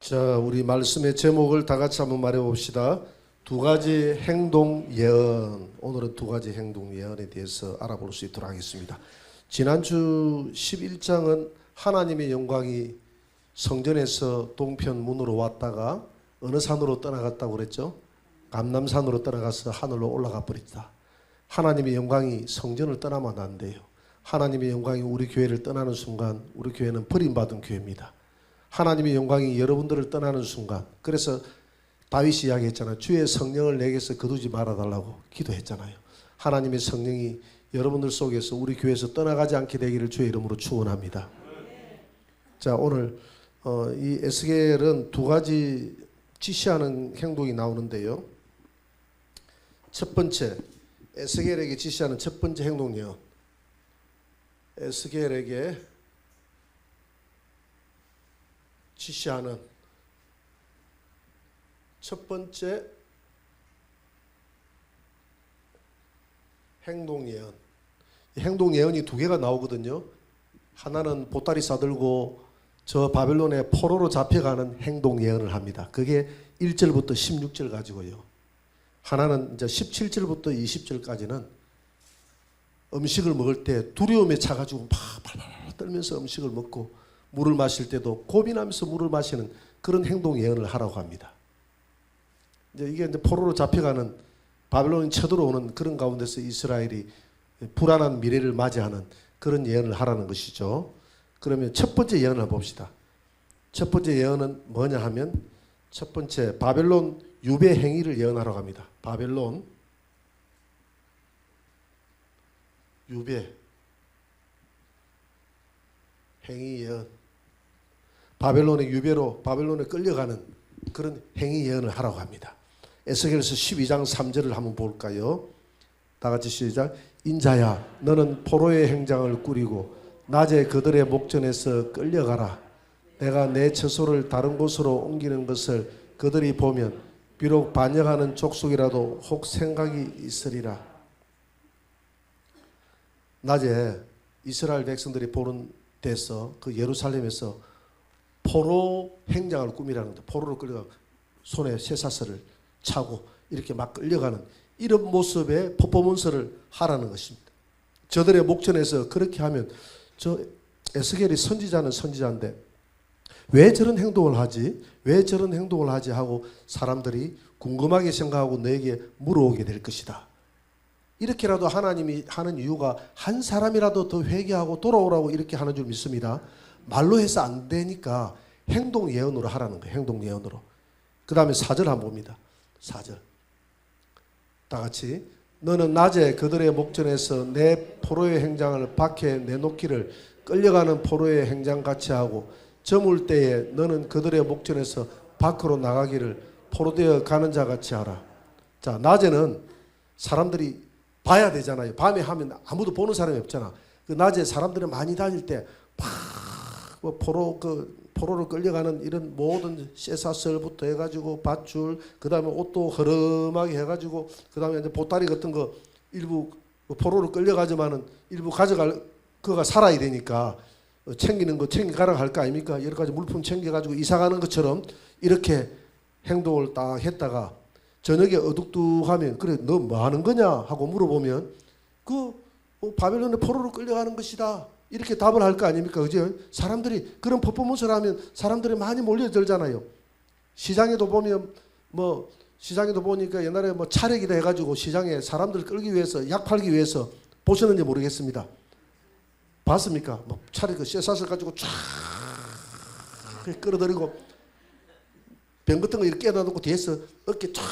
자, 우리 말씀의 제목을 다 같이 한번 말해 봅시다. 두 가지 행동 예언. 오늘은 두 가지 행동 예언에 대해서 알아볼 수 있도록 하겠습니다. 지난주 11장은 하나님의 영광이 성전에서 동편 문으로 왔다가 어느 산으로 떠나갔다고 그랬죠? 감람산으로 떠나가서 하늘로 올라가 버렸다. 하나님의 영광이 성전을 떠나면 안 돼요. 하나님의 영광이 우리 교회를 떠나는 순간 우리 교회는 버림받은 교회입니다. 하나님의 영광이 여러분들을 떠나는 순간, 그래서 다윗이 이야기했잖아요. 주의 성령을 내게서 거두지 말아달라고 기도했잖아요. 하나님의 성령이 여러분들 속에서 우리 교회에서 떠나가지 않게 되기를 주의 이름으로 축원합니다. 자, 오늘 이 에스겔은 두 가지 지시하는 행동이 나오는데요. 첫 번째, 에스겔에게 지시하는 첫 번째 행동이요. 에스겔에게 지시하는 첫 번째 행동 예언. 행동 예언이 두 개가 나오거든요. 하나는 보따리 싸들고 저 바벨론의 포로로 잡혀가는 행동 예언을 합니다. 그게 1절부터 16절 가지고요. 하나는 이제 17절부터 20절까지는 음식을 먹을 때 두려움에 차가지고 막 발발 떨면서 음식을 먹고 물을 마실 때도 고민하면서 물을 마시는 그런 행동 예언을 하라고 합니다. 이제 이제 포로로 잡혀가는 바벨론이 쳐들어오는 그런 가운데서 이스라엘이 불안한 미래를 맞이하는 그런 예언을 하라는 것이죠. 그러면 첫 번째 예언을 봅시다. 첫 번째 예언은 뭐냐 하면 첫 번째 바벨론 유배 행위를 예언하라고 합니다. 바벨론 유배 행위 예언. 바벨론의 유배로 바벨론에 끌려가는 그런 행위 예언을 하라고 합니다. 에스겔서 12장 3절을 한번 볼까요? 다 같이 시작. 인자야, 너는 포로의 행장을 꾸리고 낮에 그들의 목전에서 끌려가라. 내가 내 처소를 다른 곳으로 옮기는 것을 그들이 보면 비록 반역하는 족속이라도 혹 생각이 있으리라. 낮에 이스라엘 백성들이 보는 데서 그 예루살렘에서 포로 행장을 꾸미라는 거죠. 포로로 끌려가고 손에 쇠사슬을 차고 이렇게 막 끌려가는 이런 모습의 퍼포먼스를 하라는 것입니다. 저들의 목전에서 그렇게 하면 저 에스겔이 선지자는 선지자인데 왜 저런 행동을 하지? 왜 저런 행동을 하지? 하고 사람들이 궁금하게 생각하고 너에게 물어오게 될 것이다. 이렇게라도 하나님이 하는 이유가 한 사람이라도 더 회개하고 돌아오라고 이렇게 하는 줄 믿습니다. 말로 해서 안 되니까 행동 예언으로 하라는 거예요. 행동 예언으로. 그 다음에 4절 한번 봅니다. 4절. 다 같이. 너는 낮에 그들의 목전에서 내 포로의 행장을 밖에 내놓기를 끌려가는 포로의 행장같이 하고 저물 때에 너는 그들의 목전에서 밖으로 나가기를 포로되어 가는 자같이 하라. 자, 낮에는 사람들이 봐야 되잖아요. 밤에 하면 아무도 보는 사람이 없잖아. 그 낮에 사람들이 많이 다닐 때 포로를 끌려가는 이런 모든 쇠사슬부터 해가지고 밧줄, 그 다음에 옷도 허름하게 해가지고, 그 다음에 이제 보따리 같은 거 일부 포로를 끌려가지만은 일부 가져갈 그가 살아야 되니까 챙기는 거 챙겨가라 할 거 아닙니까? 여러 가지 물품 챙겨가지고 이사가는 것처럼 이렇게 행동을 딱 했다가 저녁에 어둑둑하면 그래 너 뭐 하는 거냐 하고 물어보면 바벨론의 포로로 끌려가는 것이다. 이렇게 답을 할 거 아닙니까? 그죠? 사람들이 그런 퍼포먼스를 하면 사람들이 많이 몰려들잖아요. 시장에도 보면 시장에도 보니까 옛날에 차례기도 해가지고 시장에 사람들 끌기 위해서 약 팔기 위해서 보셨는지 모르겠습니다. 봤습니까? 차례 그 쇠사슬 가지고 쫙 끌어들이고 병 같은 거 이렇게 깨놔놓고 뒤에서 어깨 쫙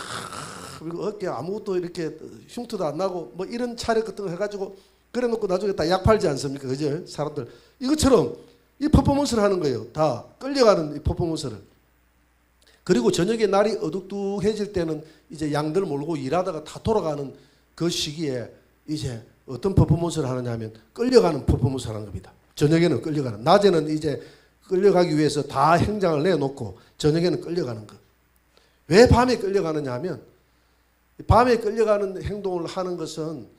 그리고 어깨 아무것도 이렇게 흉터도 안 나고 이런 차례 같은 거 해가지고 그래 놓고 나중에 다 약 팔지 않습니까? 그죠? 사람들. 이것처럼 이 퍼포먼스를 하는 거예요. 다 끌려가는 이 퍼포먼스를. 그리고 저녁에 날이 어둑둑해질 때는 이제 양들 몰고 일하다가 다 돌아가는 그 시기에 이제 어떤 퍼포먼스를 하느냐 하면 끌려가는 퍼포먼스를 하는 겁니다. 저녁에는 끌려가는. 낮에는 이제 끌려가기 위해서 다 행장을 내놓고 저녁에는 끌려가는 것. 왜 밤에 끌려가느냐 하면 밤에 끌려가는 행동을 하는 것은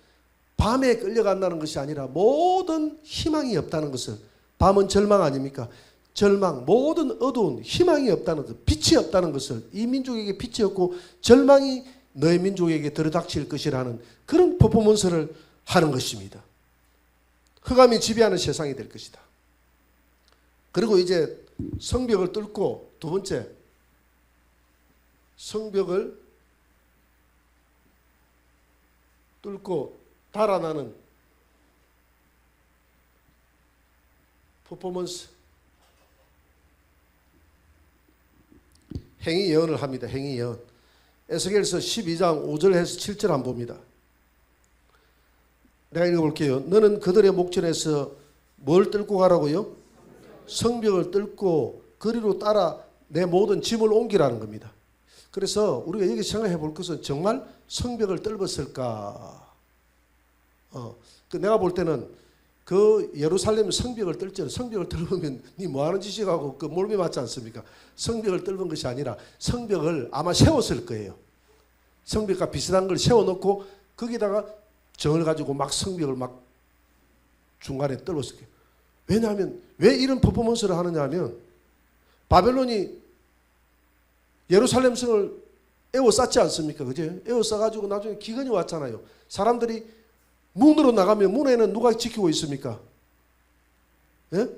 밤에 끌려간다는 것이 아니라 모든 희망이 없다는 것을 밤은 절망 아닙니까? 절망, 모든 어두운 희망이 없다는 것, 빛이 없다는 것을, 이 민족에게 빛이 없고 절망이 너희 민족에게 들이닥칠 것이라는 그런 퍼포먼스를 하는 것입니다. 흑암이 지배하는 세상이 될 것이다. 그리고 이제 성벽을 뚫고, 두 번째, 성벽을 뚫고 달아나는 퍼포먼스, 행위 예언을 합니다. 행위 예언. 에스겔서 12장 5절에서 7절 한번 봅니다. 내가 읽어볼게요. 너는 그들의 목전에서 뭘 뚫고 가라고요? 성벽을 뚫고 그리로 따라 내 모든 짐을 옮기라는 겁니다. 그래서 우리가 여기 생각해 볼 것은 정말 성벽을 뚫었을까? 내가 볼 때는 그 예루살렘 성벽을 뚫잖아요. 성벽을 뚫으면 니 뭐하는 짓이라고 그 몰매 맞지 않습니까? 성벽을 뚫은 것이 아니라 성벽을 아마 세웠을 거예요. 성벽과 비슷한 걸 세워놓고 거기다가 정을 가지고 막 성벽을 막 중간에 뚫었을 거예요. 왜냐하면 왜 이런 퍼포먼스를 하느냐 하면 바벨론이 예루살렘 성을 에워쌌지 않습니까? 그죠? 에워싸가지고 나중에 기근이 왔잖아요. 사람들이 문으로 나가면 문에는 누가 지키고 있습니까? 예?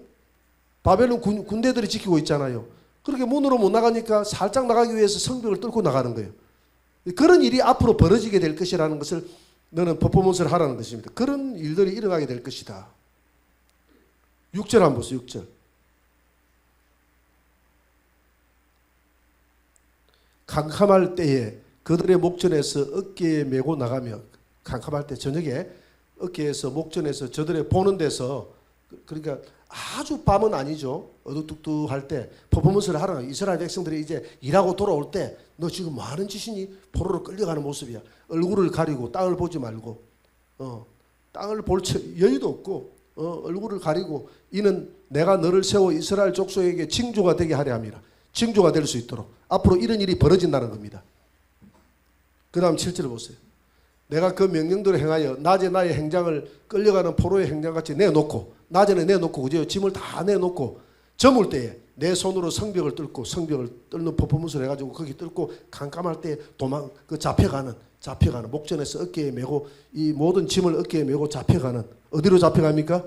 바벨론 군대들이 지키고 있잖아요. 그렇게 문으로 못 나가니까 살짝 나가기 위해서 성벽을 뚫고 나가는 거예요. 그런 일이 앞으로 벌어지게 될 것이라는 것을 너는 퍼포먼스를 하라는 것입니다. 그런 일들이 일어나게 될 것이다. 6절 한번 보세요. 6절. 캄캄할 때에 그들의 목전에서 어깨에 메고 나가며, 캄캄할 때 저녁에 어깨에서 목전에서 저들의 보는 데서, 그러니까 아주 밤은 아니죠. 어둑뚝뚝할 때 퍼포먼스를 하라. 이스라엘 백성들이 이제 일하고 돌아올 때 너 지금 뭐 하는 짓이니? 포로로 끌려가는 모습이야. 얼굴을 가리고 땅을 보지 말고 땅을 볼 여유도 없고 얼굴을 가리고 이는 내가 너를 세워 이스라엘 족속에게 징조가 되게 하려 함이라. 징조가 될 수 있도록 앞으로 이런 일이 벌어진다는 겁니다. 그 다음 7절을 보세요. 내가 그 명령대로 행하여 낮에 나의 행장을 끌려가는 포로의 행장같이 내놓고, 낮에는 내놓고 그죠? 짐을 다 내놓고 저물 때에 내 손으로 성벽을 뚫고, 성벽을 뚫는 퍼포먼스를 해가지고 거기 뚫고 깜깜할 때 잡혀가는 목전에서 어깨에 메고 이 모든 짐을 어깨에 메고 잡혀가는, 어디로 잡혀갑니까?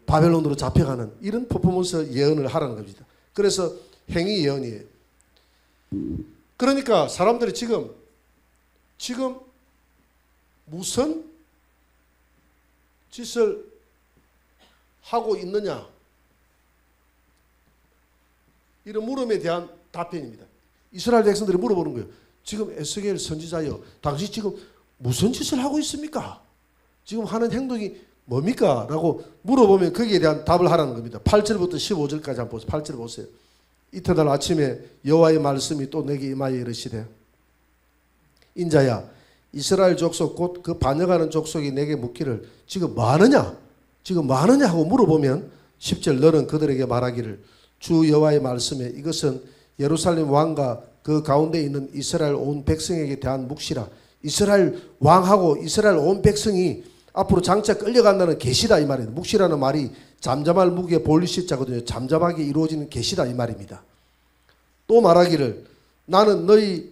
바벨론으로 잡혀가는 이런 퍼포먼스 예언을 하라는 겁니다. 그래서 행위 예언이에요. 그러니까 사람들이 지금 무슨 짓을 하고 있느냐, 이런 물음에 대한 답변입니다. 이스라엘 백성들이 물어보는 거예요. 지금 에스겔 선지자여, 당신 지금 무슨 짓을 하고 있습니까? 지금 하는 행동이 뭡니까? 라고 물어보면 거기에 대한 답을 하라는 겁니다. 8절부터 15절까지 한번 보세요. 8절 보세요. 이튿날 아침에 여호와의 말씀이 또 내게 임하여 이르시되, 인자야, 이스라엘 족속 곧 그 반역하는 족속이 내게 묻기를 지금 뭐 하느냐? 지금 뭐 하느냐 하고 물어보면 10절 너는 그들에게 말하기를 주 여호와의 말씀에 이것은 예루살렘 왕과 그 가운데 있는 이스라엘 온 백성에게 대한 묵시라. 이스라엘 왕하고 이스라엘 온 백성이 앞으로 장차 끌려간다는 계시다 이 말이에요. 묵시라는 말이 잠잠할 묵에 볼리시자거든요. 잠잠하게 이루어지는 계시다 이 말입니다. 또 말하기를 나는 너희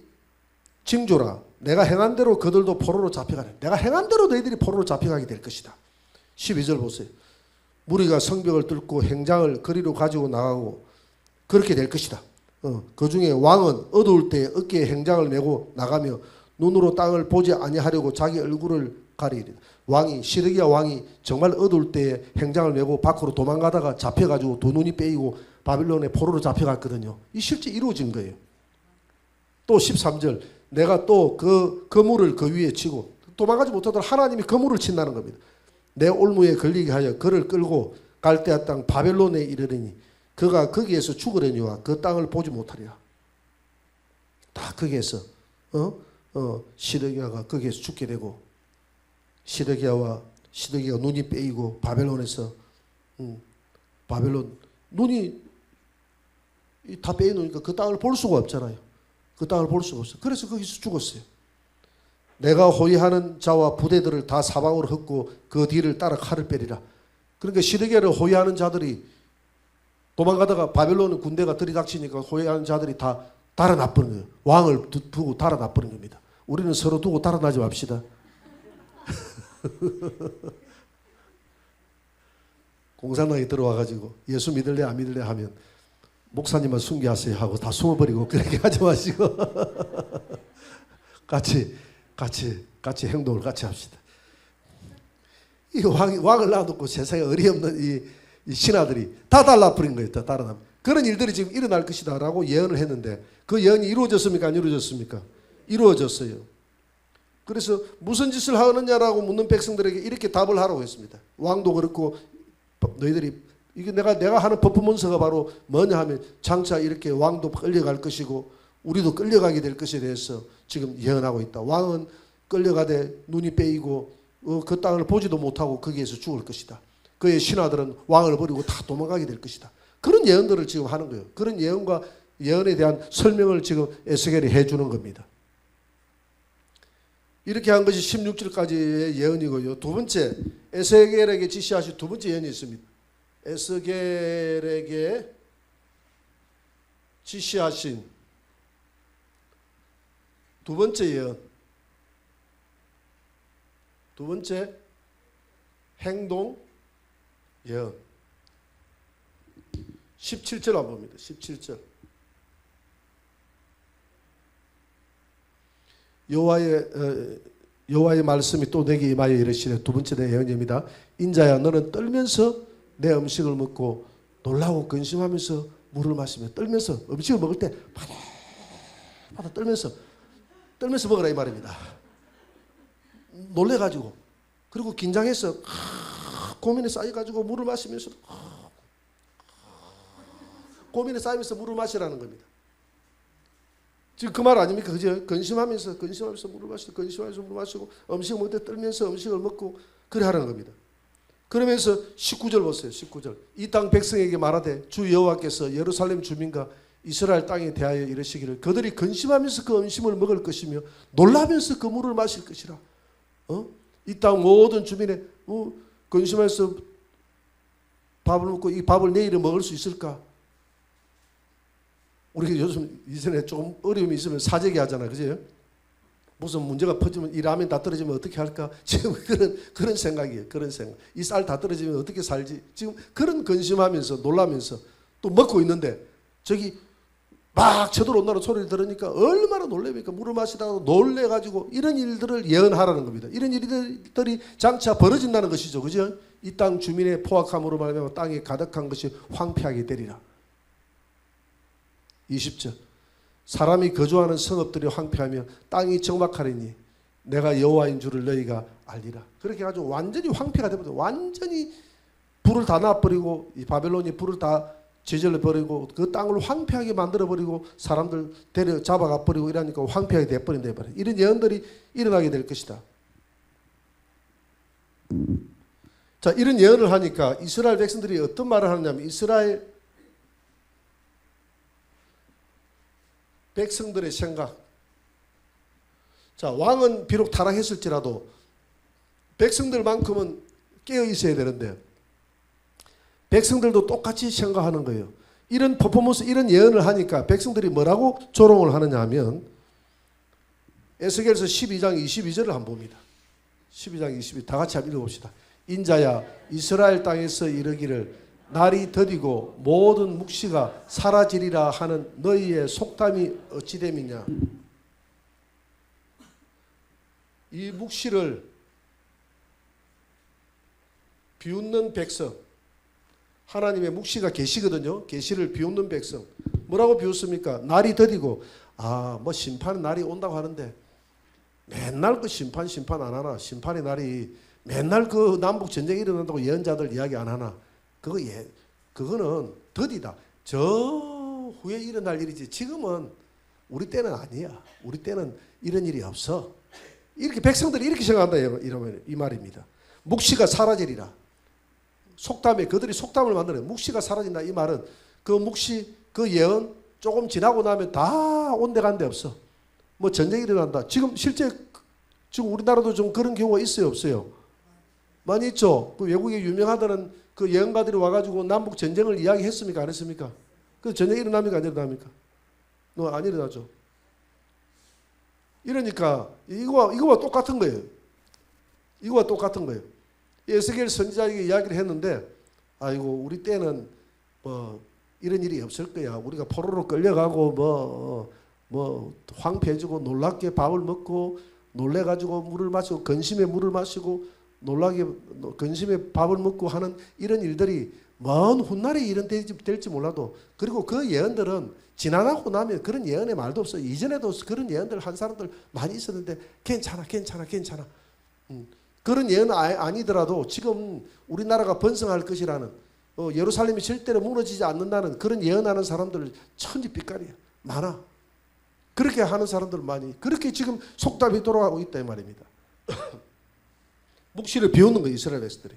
징조라. 내가 행한 대로 그들도 포로로 잡혀가네. 내가 행한 대로 너희들이 포로로 잡혀가게 될 것이다. 12절 보세요. 무리가 성벽을 뚫고 행장을 거리로 가지고 나가고 그렇게 될 것이다. 그 중에 왕은 어두울 때 어깨에 행장을 메고 나가며 눈으로 땅을 보지 아니하려고 자기 얼굴을 가리리라. 왕이, 시드기야 왕이 정말 어두울 때에 행장을 메고 밖으로 도망가다가 잡혀가지고 두 눈이 빼이고 바빌론의 포로로 잡혀갔거든요. 이 실제 이루어진 거예요. 또 13절 내가 또 그 그물을 그 위에 치고, 도망가지 못하도록 하나님이 그물을 친다는 겁니다. 내 올무에 걸리게 하여 그를 끌고 갈대아 땅 바벨론에 이르리니 그가 거기에서 죽으려니와 그 땅을 보지 못하리라. 다 거기에서 시드기야가 거기에서 죽게 되고, 시드기야가 눈이 빼이고 바벨론에서 바벨론 눈이 다 빼이니까 그 땅을 볼 수가 없잖아요. 그 땅을 볼 수가 없어요. 그래서 거기서 죽었어요. 내가 호위하는 자와 부대들을 다 사방으로 흩고 그 뒤를 따라 칼을 빼리라. 그러니까 시드기야를 호위하는 자들이 도망가다가 바벨론 군대가 들이닥치니까 호위하는 자들이 다 달아나버린 거예요. 왕을 두고 달아나버린 겁니다. 우리는 서로 두고 달아나지 맙시다. 공산당이 들어와가지고 예수 믿을래 안 믿을래 하면 목사님만 순교하세요 하고 다 숨어버리고 그렇게 하지 마시고 같이 행동을 같이 합시다. 이 왕을 놔두고 세상에 어리없는 이 신하들이 다 달라버린 거예요. 다 달아나. 그런 일들이 지금 일어날 것이다 라고 예언을 했는데 그 예언이 이루어졌습니까? 안 이루어졌습니까? 이루어졌어요. 그래서 무슨 짓을 하느냐라고 묻는 백성들에게 이렇게 답을 하라고 했습니다. 왕도 그렇고 너희들이 이게 내가 하는 퍼포먼스가 바로 뭐냐 하면 장차 이렇게 왕도 끌려갈 것이고 우리도 끌려가게 될 것에 대해서 지금 예언하고 있다. 왕은 끌려가되 눈이 빼이고 그 땅을 보지도 못하고 거기에서 죽을 것이다. 그의 신하들은 왕을 버리고 다 도망가게 될 것이다. 그런 예언들을 지금 하는 거예요. 그런 예언과 예언에 대한 설명을 지금 에스겔이 해주는 겁니다. 이렇게 한 것이 16절까지의 예언이고요. 두 번째 에스겔에게 지시하신 두 번째 예언이 있습니다. 에스겔에게 지시하신 두 번째 예언, 두 번째 행동 예언. 17절 한번 봅니다. 17절. 여호와의 말씀이 또 내게 임하여 이르시되 두 번째 내 예언입니다. 인자야 너는 떨면서 내 음식을 먹고 놀라고 근심하면서 물을 마시며 떨면서 음식을 먹을 때 바다 떨면서 먹으라 이 말입니다. 놀래가지고 그리고 긴장해서 고민에 쌓여가지고 물을 마시면서 고민에 쌓이면서 물을 마시라는 겁니다. 지금 그 말 아닙니까? 그죠? 근심하면서 물을 마시고 근심하면서 물을 마시고 음식을 먹을 때 떨면서 음식을 먹고 그래 하라는 겁니다. 그러면서 19절 보세요. 19절. 이 땅 백성에게 말하되 주 여호와께서 예루살렘 주민과 이스라엘 땅에 대하여 이르시기를 그들이 근심하면서 그 음식을 먹을 것이며 놀라면서 그 물을 마실 것이라. 이 땅 모든 주민의 근심하면서 밥을 먹고 이 밥을 내일에 먹을 수 있을까? 우리가 요즘 이전에 조금 어려움이 있으면 사재기 하잖아, 그죠? 무슨 문제가 퍼지면 이 라면 다 떨어지면 어떻게 할까? 지금 그런 생각이에요. 그런 생각. 이 쌀 다 떨어지면 어떻게 살지? 지금 그런 근심하면서 놀라면서 또 먹고 있는데 저기 막 쳐들어온다는 소리를 들으니까 얼마나 놀랍니까? 물을 마시다가 놀래가지고 이런 일들을 예언하라는 겁니다. 이런 일들이 장차 벌어진다는 것이죠, 그죠? 이 땅 주민의 포악함으로 말하면 땅에 가득한 것이 황폐하게 되리라. 20절. 사람이 거주하는 성읍들이 황폐하며 땅이 적막하리니 내가 여호와인 줄을 너희가 알리라. 그렇게 해가지고 완전히 황폐가 되버려. 완전히 불을 다 놔버리고 이 바벨론이 불을 다 제절해버리고 그 땅을 황폐하게 만들어버리고 사람들 데려 잡아가버리고 이러니까 황폐하게 돼버린다. 이런 예언들이 일어나게 될 것이다. 자, 이런 예언을 하니까 이스라엘 백성들이 어떤 말을 하느냐면 이스라엘 백성들의 생각. 자, 왕은 비록 타락했을지라도 백성들만큼은 깨어 있어야 되는데 백성들도 똑같이 생각하는 거예요. 이런 퍼포먼스, 이런 예언을 하니까 백성들이 뭐라고 조롱을 하느냐 하면 에스겔서 12장 22절을 한번 봅니다. 12장 22, 다 같이 한번 읽어봅시다. 인자야 이스라엘 땅에서 이르기를 날이 더디고 모든 묵시가 사라지리라 하는 너희의 속담이 어찌 됨이냐. 이 묵시를 비웃는 백성, 하나님의 묵시가 계시거든요. 계시를 비웃는 백성. 뭐라고 비웃습니까? 날이 더디고 뭐 심판의 날이 온다고 하는데 맨날 그 심판 안 하나. 심판의 날이 맨날 그 남북 전쟁이 일어난다고 예언자들 이야기 안 하나. 그거는 더디다. 저 후에 일어날 일이지. 지금은 우리 때는 아니야. 우리 때는 이런 일이 없어. 이렇게 백성들이 이렇게 생각한다. 이러면 이 말입니다. 묵시가 사라지리라. 속담에 그들이 속담을 만드는 묵시가 사라진다. 이 말은 그 묵시 그 예언 조금 지나고 나면 다 온데간데 없어. 뭐 전쟁이 일어난다. 지금 실제 지금 우리나라도 좀 그런 경우가 있어요, 없어요? 많이 있죠. 그 외국에 유명하다는 그 예언가들이 와가지고 남북 전쟁을 이야기했습니까? 안 했습니까? 그 전쟁 일어납니까? 안 일어납니까? 안 일어나죠. 이러니까 이거와 똑같은 거예요. 이거와 똑같은 거예요. 에스겔 선지자에게 이야기를 했는데, 아이고 우리 때는 뭐 이런 일이 없을 거야. 우리가 포로로 끌려가고 뭐 황폐해지고 놀랍게 밥을 먹고 놀래가지고 물을 마시고 근심에 물을 마시고 놀라게 근심에 밥을 먹고 하는 이런 일들이 먼 훗날에 이런 될지 몰라도, 그리고 그 예언들은 지나가고 나면 그런 예언의 말도 없어요. 이전에도 그런 예언들 한 사람들 많이 있었는데 괜찮아. 그런 예언 아니더라도 지금 우리나라가 번성할 것이라는, 예루살렘이 절대로 무너지지 않는다는 그런 예언하는 사람들 천지빛깔이야. 많아. 그렇게 하는 사람들 많이, 그렇게 지금 속담이 돌아가고 있다 이 말입니다. 묵시를 비웃는 거예요, 이스라엘 백성들이.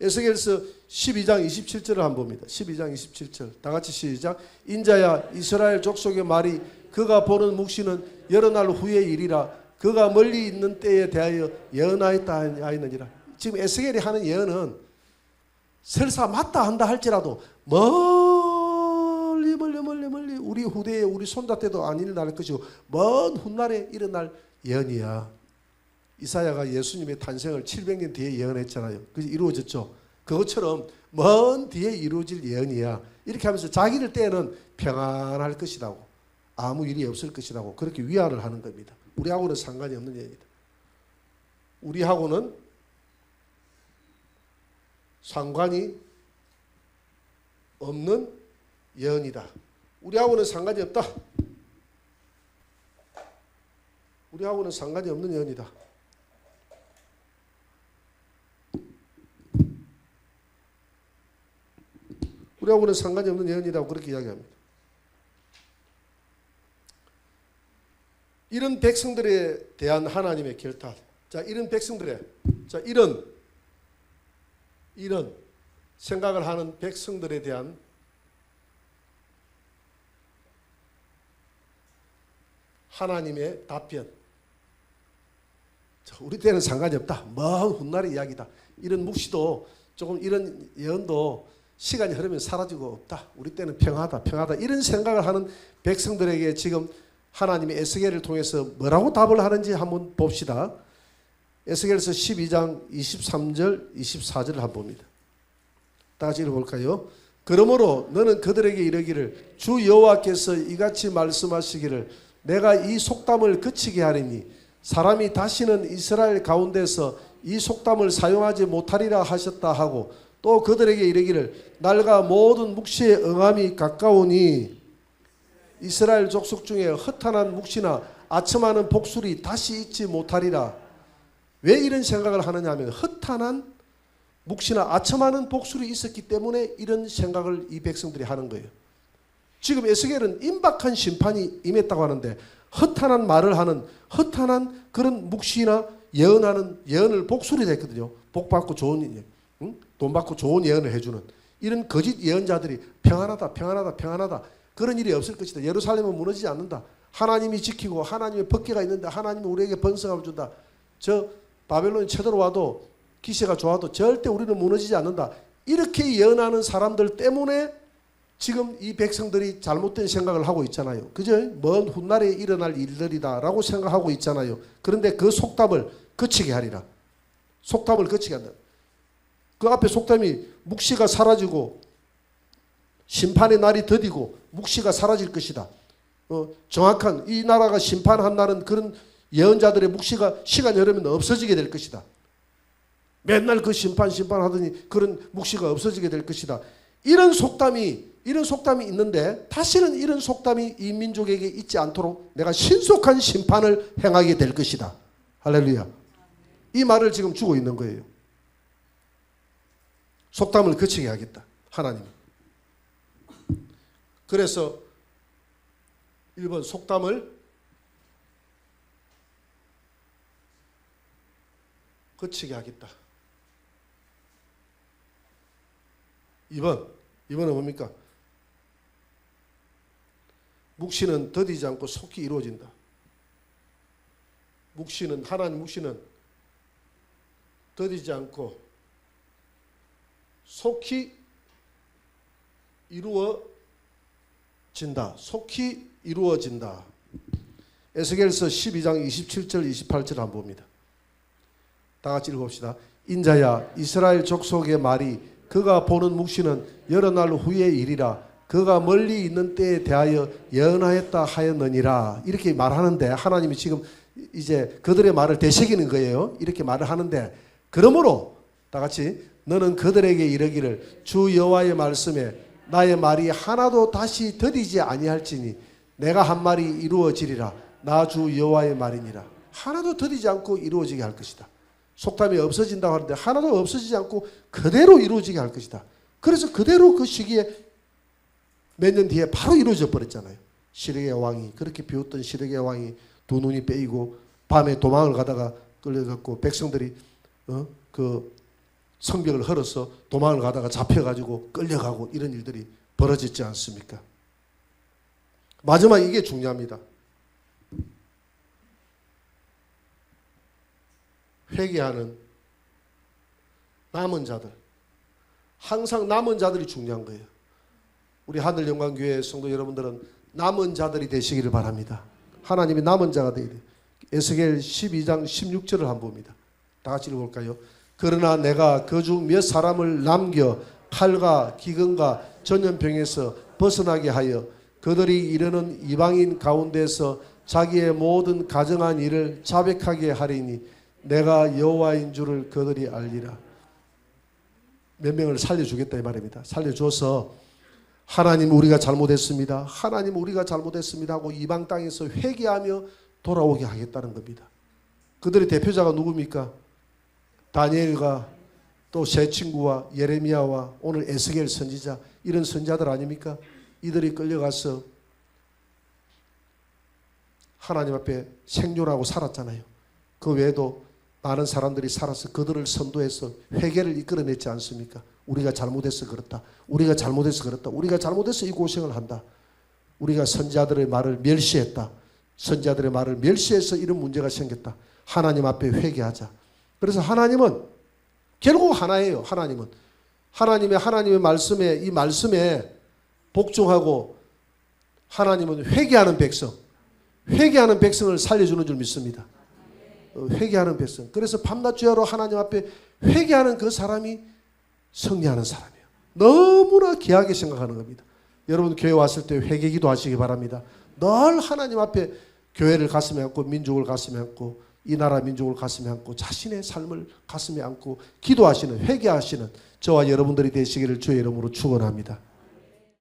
에스겔서 12장 27절을 한번 봅니다. 12장 27절 다 같이 시작. 인자야, 이스라엘 족속의 말이 그가 보는 묵시는 여러 날 후의 일이라 그가 멀리 있는 때에 대하여 예언하였다 하였느니라. 지금 에스겔이 하는 예언은 설사 맞다 한다 할지라도 멀리 우리 후대에 우리 손자 때도 안 일어날 것이고 먼 훗날에 일어날 예언이야. 이사야가 예수님의 탄생을 700년 뒤에 예언했잖아요. 그래서 이루어졌죠. 그것처럼 먼 뒤에 이루어질 예언이야. 이렇게 하면서 자기들 때에는 평안할 것이라고, 아무 일이 없을 것이라고 그렇게 위안을 하는 겁니다. 우리하고는 상관이 없는 예언이다. 우리하고는 상관이 없는 예언이다. 우리하고는 상관이 없다. 우리하고는 상관이 없는 예언이다. 우리하고는 상관이 없는 예언이라고 그렇게 이야기합니다. 이런 백성들에 대한 하나님의 결단. 자, 이런 백성들의, 자, 이런 생각을 하는 백성들에 대한 하나님의 답변. 자, 우리 때는 상관이 없다. 먼 훗날의 이야기다. 이런 묵시도 조금, 이런 예언도 시간이 흐르면 사라지고 없다. 우리 때는 평하다. 이런 생각을 하는 백성들에게 지금 하나님이 에스겔을 통해서 뭐라고 답을 하는지 한번 봅시다. 에스겔서 12장 23절 24절을 한번 봅니다. 다 같이 읽어볼까요? 그러므로 너는 그들에게 이르기를 주 여호와께서 이같이 말씀하시기를 내가 이 속담을 그치게 하리니 사람이 다시는 이스라엘 가운데서 이 속담을 사용하지 못하리라 하셨다 하고, 또 그들에게 이르기를 날과 모든 묵시의 응함이 가까우니 이스라엘 족속 중에 허탄한 묵시나 아첨하는 복술이 다시 있지 못하리라. 왜 이런 생각을 하느냐 하면 허탄한 묵시나 아첨하는 복술이 있었기 때문에 이런 생각을 이 백성들이 하는 거예요. 지금 에스겔은 임박한 심판이 임했다고 하는데 허탄한 말을 하는, 허탄한 그런 묵시나 예언을 복술이 됐거든요. 복 받고 좋은, 돈 받고 좋은 예언을 해주는 이런 거짓 예언자들이 평안하다 그런 일이 없을 것이다. 예루살렘은 무너지지 않는다. 하나님이 지키고 하나님의 법궤가 있는데 하나님이 우리에게 번성함을 준다. 저 바벨론이 쳐들어와도 기세가 좋아도 절대 우리는 무너지지 않는다. 이렇게 예언하는 사람들 때문에 지금 이 백성들이 잘못된 생각을 하고 있잖아요. 그죠? 먼 훗날에 일어날 일들이다라고 생각하고 있잖아요. 그런데 그 속담을 그치게 하리라. 속담을 그치게 한다. 그 앞에 속담이 묵시가 사라지고 심판의 날이 더디고 묵시가 사라질 것이다. 정확한 이 나라가 심판한 날은 그런 예언자들의 묵시가 시간이 흐르면 없어지게 될 것이다. 맨날 그 심판하더니 그런 묵시가 없어지게 될 것이다. 이런 속담이 있는데 다시는 이런 속담이 이 민족에게 있지 않도록 내가 신속한 심판을 행하게 될 것이다. 할렐루야. 이 말을 지금 주고 있는 거예요. 속담을 그치게 하겠다. 하나님. 그래서 1번 속담을 그치게 하겠다. 2번은 뭡니까? 묵시는 더디지 않고 속히 이루어진다. 하나님 묵시는 더디지 않고 속히 이루어진다. 속히 이루어진다. 에스겔서 12장 27절 28절 한번 봅니다. 다 같이 읽어봅시다. 인자야, 이스라엘 족속의 말이 그가 보는 묵시는 여러 날 후의 일이라. 그가 멀리 있는 때에 대하여 예언하였다 하였느니라. 이렇게 말하는데 하나님이 지금 이제 그들의 말을 되새기는 거예요. 이렇게 말을 하는데, 그러므로 다 같이 너는 그들에게 이르기를 주 여호와의 말씀에 나의 말이 하나도 다시 더디지 아니할지니 내가 한 말이 이루어지리라. 나 주 여호와의 말이니라. 하나도 더디지 않고 이루어지게 할 것이다. 속담이 없어진다고 하는데 하나도 없어지지 않고 그대로 이루어지게 할 것이다. 그래서 그대로 그 시기에 몇 년 뒤에 바로 이루어져 버렸잖아요. 시력의 왕이, 그렇게 비웃던 시력의 왕이 두 눈이 빼이고 밤에 도망을 가다가 끌려갔고, 백성들이 그 성벽을 헐어서 도망을 가다가 잡혀가지고 끌려가고, 이런 일들이 벌어졌지 않습니까? 마지막 이게 중요합니다. 회개하는 남은 자들. 항상 남은 자들이 중요한 거예요. 우리 하늘영광교회 성도 여러분들은 남은 자들이 되시기를 바랍니다. 하나님이 남은 자가 되어야 돼요. 에스겔 12장 16절을 한번 봅니다. 다 같이 읽어볼까요? 그러나 내가 그 중 몇 사람을 남겨 칼과 기근과 전염병에서 벗어나게 하여 그들이 이르는 이방인 가운데서 자기의 모든 가정한 일을 자백하게 하리니 내가 여호와인 줄을 그들이 알리라. 몇 명을 살려주겠다 이 말입니다. 살려줘서 하나님 우리가 잘못했습니다. 하나님 우리가 잘못했습니다 하고 이방 땅에서 회개하며 돌아오게 하겠다는 겁니다. 그들의 대표자가 누굽니까? 다니엘과 또 새 친구와 예레미야와 오늘 에스겔 선지자, 이런 선지자들 아닙니까? 이들이 끌려가서 하나님 앞에 생존하고 살았잖아요. 그 외에도 많은 사람들이 살아서 그들을 선도해서 회개를 이끌어냈지 않습니까? 우리가 잘못해서 그렇다. 우리가 잘못해서 그렇다. 우리가 잘못해서 이 고생을 한다. 우리가 선지자들의 말을 멸시했다. 선지자들의 말을 멸시해서 이런 문제가 생겼다. 하나님 앞에 회개하자. 그래서 하나님은 결국 하나예요. 하나님의 말씀에, 이 말씀에 복종하고 하나님은 회개하는 백성을 살려주는 줄 믿습니다. 회개하는 백성. 그래서 밤낮 주야로 하나님 앞에 회개하는 그 사람이 승리하는 사람이에요. 너무나 귀하게 생각하는 겁니다. 여러분 교회 왔을 때 회개기도 하시기 바랍니다. 늘 하나님 앞에 교회를 가슴에 안고, 민족을 가슴에 안고, 이 나라 민족을 가슴에 안고, 자신의 삶을 가슴에 안고 기도하시는, 회개하시는 저와 여러분들이 되시기를 주의 이름으로 축원합니다.